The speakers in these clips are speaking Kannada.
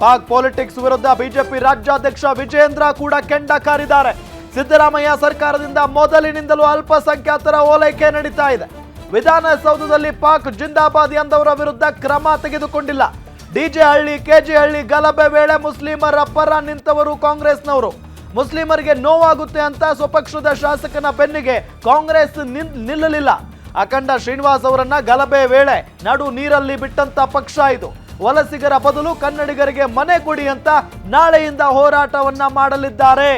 ಪಾಕ್ ಪಾಲಿಟಿಕ್ಸ್ ವಿರುದ್ಧ ಬಿಜೆಪಿ ರಾಜ್ಯಾಧ್ಯಕ್ಷ ವಿಜಯೇಂದ್ರ ಕೂಡ ಕೆಂಡ ಕಾರಿದ್ದಾರೆ. ಸಿದ್ದರಾಮಯ್ಯ ಸರ್ಕಾರದಿಂದ ಮೊದಲಿನಿಂದಲೂ ಅಲ್ಪಸಂಖ್ಯಾತರ ಓಲೈಕೆ ನಡೀತಾ ಇದೆ. ವಿಧಾನಸೌಧದಲ್ಲಿ ಪಾಕ್ ಜಿಂದಾಬಾದ್ ಎಂದವರ ವಿರುದ್ಧ ಕ್ರಮ ತೆಗೆದುಕೊಂಡಿಲ್ಲ. ಡಿಜೆ ಹಳ್ಳಿ, ಕೆಜೆ ಹಳ್ಳಿ ಗಲಭೆ ವೇಳೆ ಮುಸ್ಲಿಮರ ಪರ ನಿಂತವರು ಕಾಂಗ್ರೆಸ್ನವರು. ಮುಸ್ಲಿಮರಿಗೆ ನೋವಾಗುತ್ತೆ ಅಂತ ಸ್ವಪಕ್ಷದ ಶಾಸಕನ ಬೆನ್ನಿಗೆ ಕಾಂಗ್ರೆಸ್ ನಿಲ್ಲಲಿಲ್ಲ. ಅಖಂಡ ಶ್ರೀನಿವಾಸ್ ಅವರನ್ನ ಗಲಭೆ ವೇಳೆ ನಡು ನೀರಲ್ಲಿ ಬಿಟ್ಟಂತ ಪಕ್ಷ ಇದು. ವಲಸಿಗರ ಬದಲು ಕನ್ನಡಿಗರಿಗೆ ಮನೆ ಕೊಡಿ ಅಂತ ನಾಳೆಯಿಂದ ಹೋರಾಟವನ್ನ ಮಾಡಲಿದ್ದಾರೆ.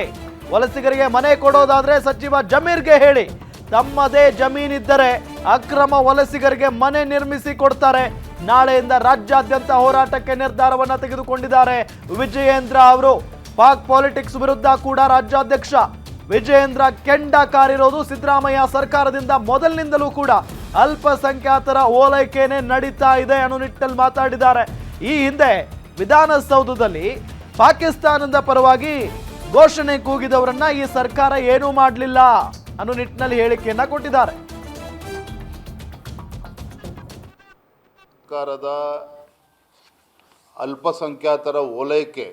ವಲಸಿಗರಿಗೆ ಮನೆ ಕೊಡೋದಾದ್ರೆ ಸಚಿವ ಜಮೀರ್ಗೆ ಹೇಳಿ, ತಮ್ಮದೇ ಜಮೀನಿದ್ದರೆ ಅಕ್ರಮ ವಲಸಿಗರಿಗೆ ಮನೆ ನಿರ್ಮಿಸಿ ಕೊಡ್ತಾರೆ. ನಾಳೆಯಿಂದ ರಾಜ್ಯಾದ್ಯಂತ ಹೋರಾಟಕ್ಕೆ ನಿರ್ಧಾರವನ್ನ ತೆಗೆದುಕೊಂಡಿದ್ದಾರೆ ವಿಜಯೇಂದ್ರ ಅವರು. ಪಾಕ್ ಪಾಲಿಟಿಕ್ಸ್ ವಿರುದ್ಧ ಕೂಡ ರಾಜ್ಯಾಧ್ಯಕ್ಷ ವಿಜಯೇಂದ್ರ ಕೆಂಡ ಕಾರಿರೋದು. ಸಿದ್ದರಾಮಯ್ಯ ಸರ್ಕಾರದಿಂದ ಮೊದಲಿನಿಂದಲೂ ಕೂಡ ಅಲ್ಪಸಂಖ್ಯಾತರ ಓಲೈಕೆನೆ ನಡೀತಾ ಇದೆ ಅನ್ನೋ ನಿಟ್ಟಿನಲ್ಲಿ ಮಾತಾಡಿದ್ದಾರೆ. ಈ ಹಿಂದೆ ವಿಧಾನಸೌಧದಲ್ಲಿ ಪಾಕಿಸ್ತಾನದ ಪರವಾಗಿ ಘೋಷಣೆ ಕೂಗಿದವರನ್ನ ಈ ಸರ್ಕಾರ ಏನೂ ಮಾಡಲಿಲ್ಲ ಅನ್ನೋ ನಿಟ್ಟಿನಲ್ಲಿ ಹೇಳಿಕೆಯನ್ನ ಕೊಟ್ಟಿದ್ದಾರೆ. ಸರ್ಕಾರದ ಅಲ್ಪಸಂಖ್ಯಾತರ ಓಲೈಕೆ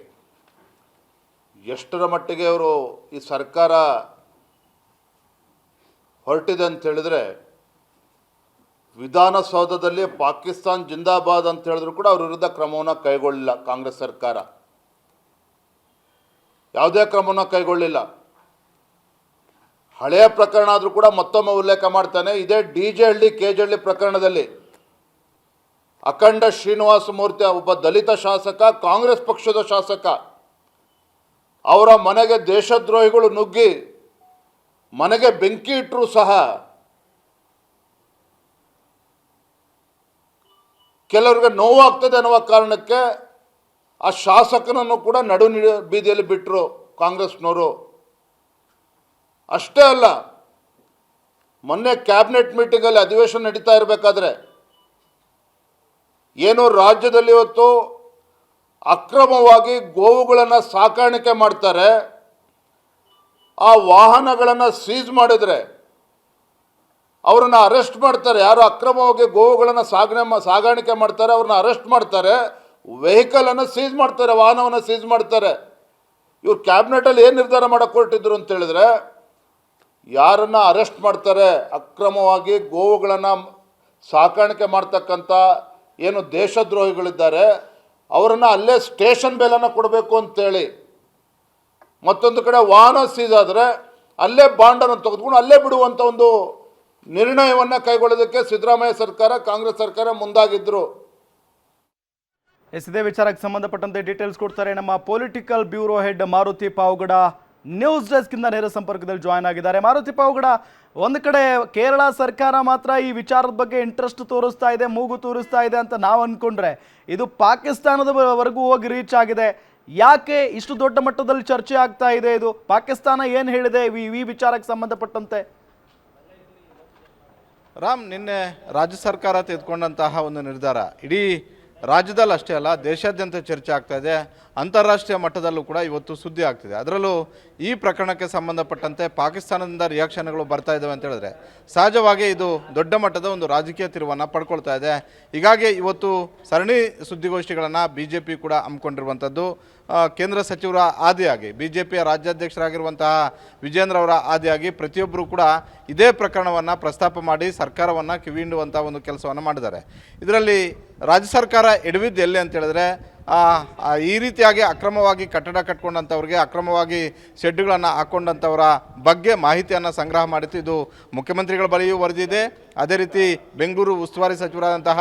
ಎಷ್ಟರ ಮಟ್ಟಿಗೆ ಅವರು ಈ ಸರ್ಕಾರ ಹೊರಟಿದೆ ಅಂತ ಹೇಳಿದ್ರೆ, ವಿಧಾನಸೌಧದಲ್ಲಿ ಪಾಕಿಸ್ತಾನ್ ಜಿಂದಾಬಾದ್ ಅಂತ ಹೇಳಿದ್ರು ಕೂಡ ಅವ್ರ ವಿರುದ್ಧ ಕ್ರಮವನ್ನು ಕೈಗೊಳ್ಳಿಲ್ಲ. ಕಾಂಗ್ರೆಸ್ ಸರ್ಕಾರ ಯಾವುದೇ ಕ್ರಮವನ್ನು ಕೈಗೊಳ್ಳಿಲ್ಲ. ಹಳೆಯ ಪ್ರಕರಣ ಆದರೂ ಕೂಡ ಮತ್ತೊಮ್ಮೆ ಉಲ್ಲೇಖ ಮಾಡ್ತಾನೆ. ಇದೇ ಡಿಜೆ ಹಳ್ಳಿ, ಕೆಜೆ ಹಳ್ಳಿ ಪ್ರಕರಣದಲ್ಲಿ ಅಖಂಡ ಶ್ರೀನಿವಾಸ ಮೂರ್ತಿ ಒಬ್ಬ ದಲಿತ ಶಾಸಕ, ಕಾಂಗ್ರೆಸ್ ಪಕ್ಷದ ಶಾಸಕ, ಅವರ ಮನೆಗೆ ದೇಶದ್ರೋಹಿಗಳು ನುಗ್ಗಿ ಮನೆಗೆ ಬೆಂಕಿ ಇಟ್ಟರೂ ಸಹ ಕೆಲವರಿಗೆ ನೋವಾಗ್ತದೆ ಅನ್ನುವ ಕಾರಣಕ್ಕೆ ಆ ಶಾಸಕನನ್ನು ಕೂಡ ನಡು ಬೀದಿಯಲ್ಲಿ ಬಿಟ್ಟರು ಕಾಂಗ್ರೆಸ್ನವರು. ಅಷ್ಟೇ ಅಲ್ಲ, ಮೊನ್ನೆ ಕ್ಯಾಬಿನೆಟ್ ಮೀಟಿಂಗಲ್ಲಿ ಅಧಿವೇಶನ ನಡೀತಾ ಇರಬೇಕಾದ್ರೆ ಏನು ರಾಜ್ಯದಲ್ಲಿ ಇವತ್ತು ಅಕ್ರಮವಾಗಿ ಗೋವುಗಳನ್ನು ಸಾಕಾಣಿಕೆ ಮಾಡ್ತಾರೆ, ಆ ವಾಹನಗಳನ್ನು ಸೀಜ್ ಮಾಡಿದರೆ ಅವರನ್ನು ಅರೆಸ್ಟ್ ಮಾಡ್ತಾರೆ. ಯಾರು ಅಕ್ರಮವಾಗಿ ಗೋವುಗಳನ್ನು ಸಾಗಾಣಿಕೆ ಮಾಡ್ತಾರೆ ಅವ್ರನ್ನ ಅರೆಸ್ಟ್ ಮಾಡ್ತಾರೆ, ವೆಹಿಕಲನ್ನು ಸೀಜ್ ಮಾಡ್ತಾರೆ, ವಾಹನವನ್ನು ಸೀಜ್ ಮಾಡ್ತಾರೆ. ಇವ್ರು ಕ್ಯಾಬಿನೆಟಲ್ಲಿ ಏನು ನಿರ್ಧಾರ ಮಾಡೋಕ್ಕೆ ಹೊರಟಿದ್ರು ಅಂತ ಹೇಳಿದ್ರೆ, ಯಾರನ್ನು ಅರೆಸ್ಟ್ ಮಾಡ್ತಾರೆ ಅಕ್ರಮವಾಗಿ ಗೋವುಗಳನ್ನು ಸಾಕಾಣಿಕೆ ಮಾಡ್ತಕ್ಕಂಥ ಏನು ದೇಶದ್ರೋಹಿಗಳಿದ್ದಾರೆ ಅವರನ್ನು ಅಲ್ಲೇ ಸ್ಟೇಷನ್ ಬೇಲನ್ನು ಕೊಡಬೇಕು ಅಂತೇಳಿ, ಮತ್ತೊಂದು ಕಡೆ ವಾಹನ ಸೀಜ್ ಆದರೆ ಅಲ್ಲೇ ಬಾಂಡನ್ನು ತೆಗೆದುಕೊಂಡು ಅಲ್ಲೇ ಬಿಡುವಂಥ ಒಂದು ನಿರ್ಣಯವನ್ನು ಕೈಗೊಳ್ಳೋದಕ್ಕೆ ಸಿದ್ದರಾಮಯ್ಯ ಸರ್ಕಾರ, ಕಾಂಗ್ರೆಸ್ ಸರ್ಕಾರ ಮುಂದಾಗಿದ್ದರು. ಇದೇ ವಿಚಾರಕ್ಕೆ ಸಂಬಂಧಪಟ್ಟಂತೆ ಡೀಟೇಲ್ಸ್ ಕೊಡ್ತಾರೆ ನಮ್ಮ political bureau head Maruti Pavagada. News desk ಇಂದ ನೇರ ಸಂಪರ್ಕದಲ್ಲಿ ಜಾಯ್ನ್ ಆಗಿದ್ದಾರೆ. ಮಾರುತಿ ಪಾವಗಡ, ಒಂದು ಕಡೆ ಕೇರಳ ಸರ್ಕಾರ ಮಾತ್ರ ಈ ವಿಚಾರದ ಬಗ್ಗೆ ಇಂಟ್ರೆಸ್ಟ್ ತೋರಿಸ್ತಾ ಇದೆ, ಮೂಗು ತೋರಿಸ್ತಾ ಇದೆ ಅಂತ ನಾವು ಅಂದ್ಕೊಂಡ್ರೆ, ಇದು ಪಾಕಿಸ್ತಾನದವರೆಗೂ ಹೋಗಿ ರೀಚ್ ಆಗಿದೆ. ಯಾಕೆ ಇಷ್ಟು ದೊಡ್ಡ ಮಟ್ಟದಲ್ಲಿ ಚರ್ಚೆ ಆಗ್ತಾ ಇದೆ? ಇದು ಪಾಕಿಸ್ತಾನ ಏನು ಹೇಳಿದೆ ಈ ವಿಚಾರಕ್ಕೆ ಸಂಬಂಧಪಟ್ಟಂತೆ? ರಾಮ್, ನಿನ್ನೆ ರಾಜ್ಯ ಸರ್ಕಾರ ತೆಗೆದುಕೊಂಡಂತಹ ಒಂದು ನಿರ್ಧಾರ ಇಡೀ ರಾಜ್ಯದಲ್ಲಿ ಅಷ್ಟೇ ಅಲ್ಲ, ದೇಶಾದ್ಯಂತ ಚರ್ಚೆ ಆಗ್ತಾ ಇದೆ. ಅಂತಾರಾಷ್ಟ್ರೀಯ ಮಟ್ಟದಲ್ಲೂ ಕೂಡ ಇವತ್ತು ಸುದ್ದಿ ಆಗ್ತಿದೆ. ಅದರಲ್ಲೂ ಈ ಪ್ರಕರಣಕ್ಕೆ ಸಂಬಂಧಪಟ್ಟಂತೆ ಪಾಕಿಸ್ತಾನದಿಂದ ರಿಯಾಕ್ಷನ್ಗಳು ಬರ್ತಾ ಇದ್ದಾವೆ ಅಂತ ಹೇಳಿದ್ರೆ ಸಹಜವಾಗಿ ಇದು ದೊಡ್ಡ ಮಟ್ಟದ ಒಂದು ರಾಜಕೀಯ ತಿರುವನ್ನು ಪಡ್ಕೊಳ್ತಾ ಇದೆ. ಹೀಗಾಗಿ ಇವತ್ತು ಸರಣಿ ಸುದ್ದಿಗೋಷ್ಠಿಗಳನ್ನು BJP ಕೂಡ ಹಮ್ಮಿಕೊಂಡಿರುವಂಥದ್ದು. ಕೇಂದ್ರ ಸಚಿವರ ಆದಿಯಾಗಿ BJPಯ ರಾಜ್ಯಾಧ್ಯಕ್ಷರಾಗಿರುವಂತಹ ವಿಜೇಂದ್ರ ಅವರ ಆದಿಯಾಗಿ ಪ್ರತಿಯೊಬ್ಬರು ಕೂಡ ಇದೇ ಪ್ರಕರಣವನ್ನು ಪ್ರಸ್ತಾಪ ಮಾಡಿ ಸರ್ಕಾರವನ್ನು ಕಿವಿಹಿಂಡುವಂಥ ಒಂದು ಕೆಲಸವನ್ನು ಮಾಡಿದ್ದಾರೆ. ಇದರಲ್ಲಿ ರಾಜ್ಯ ಸರ್ಕಾರ ಎಡವಿದ್ದು ಎಲ್ಲಿ ಅಂತ ಹೇಳಿದ್ರೆ, ಈ ರೀತಿಯಾಗಿ ಅಕ್ರಮವಾಗಿ ಕಟ್ಟಡ ಕಟ್ಕೊಂಡಂಥವ್ರಿಗೆ, ಅಕ್ರಮವಾಗಿ ಶೆಡ್ಡುಗಳನ್ನು ಹಾಕ್ಕೊಂಡಂಥವರ ಬಗ್ಗೆ ಮಾಹಿತಿಯನ್ನು ಸಂಗ್ರಹ ಮಾಡಿತ್ತು. ಇದು ಮುಖ್ಯಮಂತ್ರಿಗಳ ಬಳಿಯೂ ವರದಿ ಇದೆ. ಅದೇ ರೀತಿ ಬೆಂಗಳೂರು ಉಸ್ತುವಾರಿ ಸಚಿವರಾದಂತಹ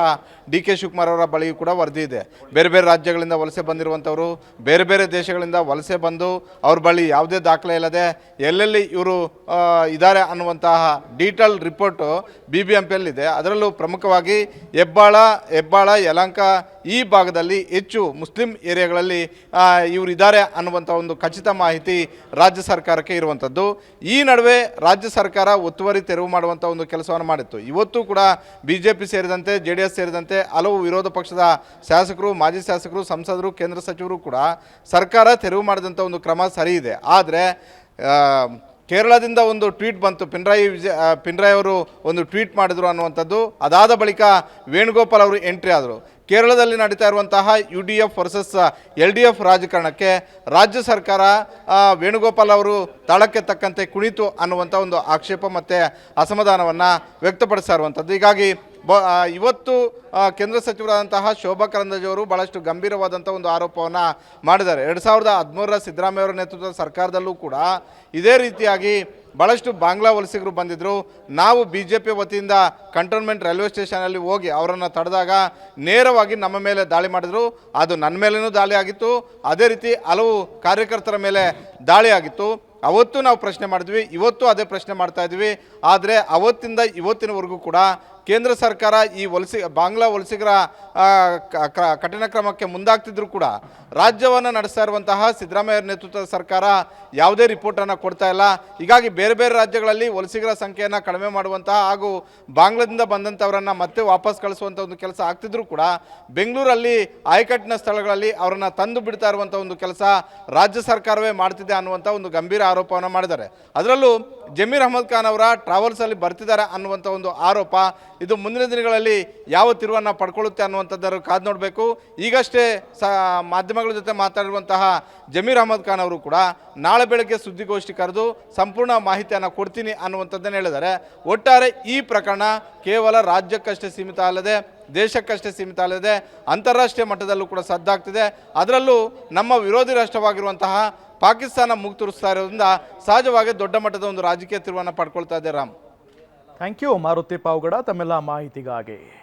DK ಶಿವಕುಮಾರ್ ಅವರ ಬಳಿಯೂ ಕೂಡ ವರದಿ ಇದೆ. ಬೇರೆ ಬೇರೆ ರಾಜ್ಯಗಳಿಂದ ವಲಸೆ ಬಂದಿರುವಂಥವರು, ಬೇರೆ ಬೇರೆ ದೇಶಗಳಿಂದ ವಲಸೆ ಬಂದು ಅವ್ರ ಬಳಿ ಯಾವುದೇ ದಾಖಲೆ ಇಲ್ಲದೆ ಎಲ್ಲೆಲ್ಲಿ ಇವರು ಇದ್ದಾರೆ ಅನ್ನುವಂತಹ ಡೀಟೇಲ್ ರಿಪೋರ್ಟು BBMPಯಲ್ಲಿದೆ. ಅದರಲ್ಲೂ ಪ್ರಮುಖವಾಗಿ ಹೆಬ್ಬಾಳ, ಯಲಹಂಕ ಈ ಭಾಗದಲ್ಲಿ ಹೆಚ್ಚು ಮುಸ್ಲಿಂ ಏರಿಯಾಗಳಲ್ಲಿ ಇವರು ಇದ್ದಾರೆ ಅನ್ನುವಂಥ ಒಂದು ಖಚಿತ ಮಾಹಿತಿ ರಾಜ್ಯ ಸರ್ಕಾರಕ್ಕೆ ಇರುವಂಥದ್ದು. ಈ ನಡುವೆ ರಾಜ್ಯ ಸರ್ಕಾರ ಒತ್ತುವರಿ ತೆರವು ಮಾಡುವಂಥ ಒಂದು ಕೆಲಸವನ್ನು ಮಾಡಿತ್ತು. ಇವತ್ತು ಕೂಡ BJP ಸೇರಿದಂತೆ JDS ಸೇರಿದಂತೆ ಹಲವು ವಿರೋಧ ಪಕ್ಷದ ಶಾಸಕರು, ಮಾಜಿ ಶಾಸಕರು, ಸಂಸದರು, ಕೇಂದ್ರ ಸಚಿವರು ಕೂಡ ಸರ್ಕಾರ ತೆರವು ಮಾಡಿದಂಥ ಒಂದು ಕ್ರಮ ಸರಿ ಇದೆ. ಆದರೆ ಕೇರಳದಿಂದ ಒಂದು ಟ್ವೀಟ್ ಬಂತು, ಪಿನರಾಯಿ ಅವರು ಒಂದು ಟ್ವೀಟ್ ಮಾಡಿದ್ರು ಅನ್ನುವಂಥದ್ದು. ಅದಾದ ಬಳಿಕ ವೇಣುಗೋಪಾಲ್ ಅವರು ಎಂಟ್ರಿ ಆದರು. ಕೇರಳದಲ್ಲಿ ನಡೀತಾ ಇರುವಂತಹ UDF ವರ್ಸಸ್ LDF ರಾಜಕಾರಣಕ್ಕೆ ರಾಜ್ಯ ಸರ್ಕಾರ ವೇಣುಗೋಪಾಲ್ ಅವರು ತಾಳಕ್ಕೆ ತಕ್ಕಂತೆ ಕುಣಿತು ಅನ್ನುವಂಥ ಒಂದು ಆಕ್ಷೇಪ ಮತ್ತು ಅಸಮಾಧಾನವನ್ನು ವ್ಯಕ್ತಪಡಿಸ್ತಾ ಇರುವಂಥದ್ದು. ಹೀಗಾಗಿ ಇವತ್ತು ಕೇಂದ್ರ ಸಚಿವರಾದಂತಹ ಶೋಭಾ ಕರಂದ್ಲಾಜೆ ಅವರು ಭಾಳಷ್ಟು ಗಂಭೀರವಾದಂಥ ಒಂದು ಆರೋಪವನ್ನು ಮಾಡಿದ್ದಾರೆ. 2013 ಸಿದ್ದರಾಮಯ್ಯ ಅವರ ನೇತೃತ್ವದ ಸರ್ಕಾರದಲ್ಲೂ ಕೂಡ ಇದೇ ರೀತಿಯಾಗಿ ಭಾಳಷ್ಟು ಬಾಂಗ್ಲಾ ವಲಸಿಗರು ಬಂದಿದ್ದರು. ನಾವು BJP ವತಿಯಿಂದ ಕಂಟೋನ್ಮೆಂಟ್ ರೈಲ್ವೆ ಸ್ಟೇಷನಲ್ಲಿ ಹೋಗಿ ಅವರನ್ನು ತಡೆದಾಗ ನೇರವಾಗಿ ನಮ್ಮ ಮೇಲೆ ದಾಳಿ ಮಾಡಿದರು. ಅದು ನನ್ನ ಮೇಲೇನೂ ದಾಳಿ ಆಗಿತ್ತು, ಅದೇ ರೀತಿ ಹಲವು ಕಾರ್ಯಕರ್ತರ ಮೇಲೆ ದಾಳಿ ಆಗಿತ್ತು. ಅವತ್ತು ನಾವು ಪ್ರಶ್ನೆ ಮಾಡಿದ್ವಿ, ಇವತ್ತು ಅದೇ ಪ್ರಶ್ನೆ ಮಾಡ್ತಾ ಇದ್ವಿ. ಆದರೆ ಅವತ್ತಿಂದ ಇವತ್ತಿನವರೆಗೂ ಕೂಡ ಕೇಂದ್ರ ಸರ್ಕಾರ ಈ ಬಾಂಗ್ಲಾ ವಲಸಿಗರ ಕಠಿಣ ಕ್ರಮಕ್ಕೆ ಮುಂದಾಗ್ತಿದ್ರು ಕೂಡ ರಾಜ್ಯವನ್ನು ನಡೆಸ್ತಾ ಇರುವಂತಹ ಸಿದ್ದರಾಮಯ್ಯ ನೇತೃತ್ವದ ಸರ್ಕಾರ ಯಾವುದೇ ರಿಪೋರ್ಟನ್ನು ಕೊಡ್ತಾ ಇಲ್ಲ. ಹೀಗಾಗಿ ಬೇರೆ ಬೇರೆ ರಾಜ್ಯಗಳಲ್ಲಿ ವಲಸಿಗರ ಸಂಖ್ಯೆಯನ್ನು ಕಡಿಮೆ ಮಾಡುವಂತಹ ಹಾಗೂ ಬಾಂಗ್ಲಾದಿಂದ ಬಂದಂಥವರನ್ನು ಮತ್ತೆ ವಾಪಸ್ ಕಳಿಸುವಂಥ ಒಂದು ಕೆಲಸ ಆಗ್ತಿದ್ರು ಕೂಡ ಬೆಂಗಳೂರಲ್ಲಿ ಆಯಕಟ್ಟಿನ ಸ್ಥಳಗಳಲ್ಲಿ ಅವರನ್ನು ತಂದು ಬಿಡ್ತಾ ಇರುವಂಥ ಒಂದು ಕೆಲಸ ರಾಜ್ಯ ಸರ್ಕಾರವೇ ಮಾಡ್ತಿದೆ ಅನ್ನುವಂಥ ಒಂದು ಗಂಭೀರ ಆರೋಪವನ್ನು ಮಾಡಿದ್ದಾರೆ. ಅದರಲ್ಲೂ ಜಮೀರ್ ಅಹಮದ್ ಖಾನ್ ಅವರ ಟ್ರಾವೆಲ್ಸಲ್ಲಿ ಬರ್ತಿದ್ದಾರೆ ಅನ್ನುವಂಥ ಒಂದು ಆರೋಪ ಇದು ಮುಂದಿನ ದಿನಗಳಲ್ಲಿ ಯಾವ ತಿರುವನ್ನು ಪಡ್ಕೊಳ್ಳುತ್ತೆ ಅನ್ನುವಂಥದ್ದನ್ನು ಕಾದು ನೋಡಬೇಕು. ಈಗಷ್ಟೇ ಮಾಧ್ಯಮಗಳ ಜೊತೆ ಮಾತಾಡಿರುವಂತಹ ಜಮೀರ್ ಅಹಮದ್ ಖಾನ್ ಅವರು ಕೂಡ ನಾಳೆ ಬೆಳಗ್ಗೆ ಸುದ್ದಿಗೋಷ್ಠಿ ಕರೆದು ಸಂಪೂರ್ಣ ಮಾಹಿತಿಯನ್ನು ಕೊಡ್ತೀನಿ ಅನ್ನುವಂಥದ್ದನ್ನು ಹೇಳಿದ್ದಾರೆ. ಒಟ್ಟಾರೆ ಈ ಪ್ರಕರಣ ಕೇವಲ ರಾಜ್ಯಕ್ಕಷ್ಟೇ ಸೀಮಿತ ಅಲ್ಲದೆ ದೇಶಕ್ಕಷ್ಟೇ ಸೀಮಿತ ಅಲ್ಲದೆ ಅಂತಾರಾಷ್ಟ್ರೀಯ ಮಟ್ಟದಲ್ಲೂ ಕೂಡ ಸದ್ದಾಗ್ತಿದೆ. ಅದರಲ್ಲೂ ನಮ್ಮ ವಿರೋಧಿ ರಾಷ್ಟ್ರವಾಗಿರುವಂತಹ ಪಾಕಿಸ್ತಾನ ಮುಗ್ತುರಿಸ್ತಾ ಇರೋದ್ರಿಂದ ಸಹಜವಾಗಿ ದೊಡ್ಡ ಮಟ್ಟದ ಒಂದು ರಾಜಕೀಯ ತಿರುವನ್ನು ಪಡ್ಕೊಳ್ತಾ ಇದೆ. ರಾಮ್, ಥ್ಯಾಂಕ್ ಯು ಮಾರುತಿ ಪಾವಗಡ ತಮ್ಮೆಲ್ಲ ಮಾಹಿತಿಗಾಗಿ.